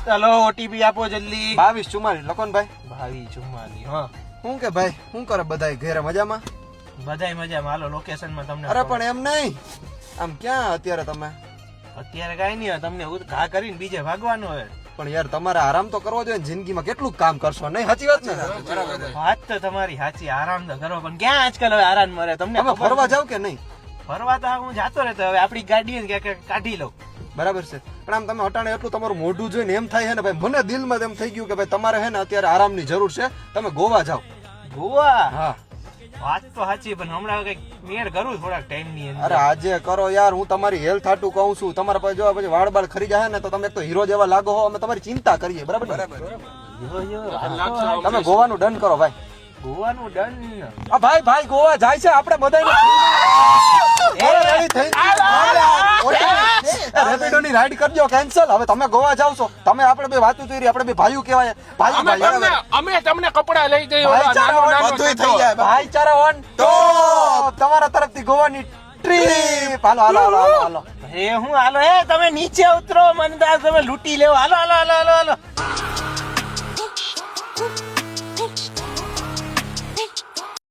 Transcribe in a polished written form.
ચાલો ઓટીપી આપો જલ્દી. 2244 લખો ને ભાઈ. 2244. હા શું કે ભાઈ શું કરે બધાય ઘરે મજામાં? બધાય મજામાં. હાલો લોકેશન માં તમને. અરે પણ એમ નહીં, આમ ક્યાં અત્યારે તમે? અત્યારે કઈ નહીં, તમને ઘા કરીને બીજે ભાગવાનું હોય. પણ યાર તમારે આરામ તો કરવો જોઈએ ને, જિંદગીમાં કેટલું કામ કરશો નહીં? સાચી વાત ને? વાત તો તમારી સાચી, આરામ તો કરો, પણ ક્યાં આજકાલ હવે આરામ મળે તમને? તમે ફરવા જાવ કે નહીં? ફરવા તો હું જાતો રહેતો, હવે આપડી ગાડી ક્યાંક કાઢી લઉં. બરાબર છે, પણ આમ તમે અટાણે એટલું તમારું મોઢું જોઈને એમ થાય છે ને ભાઈ, મને દિલમાં એમ થઈ ગયું કે ભાઈ તમારે છે ને અત્યારે આરામની જરૂર છે, તમે ગોવા જાઓ. ગોવા? હા વાત તો સાચી, પણ હમણાં કઈક મેળ કરું થોડાક ટાઈમ ની અંદર. અરે આજે કરો યાર, હું તમારી હેલ્થ હાટું કહું છું. તમારા પાસે જો પછી વાળ બાળ ખરી જાય ને તો તમે એક તો હીરો જેવા લાગો હો, અમે તમારી ચિંતા કરીએ. બરાબર ને? તમે ગોવાનું ડન કરો ભાઈ. ગોવાનું ડન. આ ભાઈ ભાઈ ગોવા જાય છે, આપણે બધાય રેપિડો ની રાઈડ કરજો કેન્સલ. હવે તમે ગોવા જાવ છો, તમે આપણે બે વાતું કરી, આપણે બે ભાઈઓ કહેવાય. અમે તમને કપડા લઈ દઈએ. ભાઈચારા ઓન ટોપ. તમારા તરફથી ગોવાની ટ્રીપ. હાલો હાલો હાલો હાલો. એ હું હાલો, એ તમે નીચે ઉતરો, મને તો તમે લૂંટી લેવો. હાલો હાલો હાલો હાલો હાલો.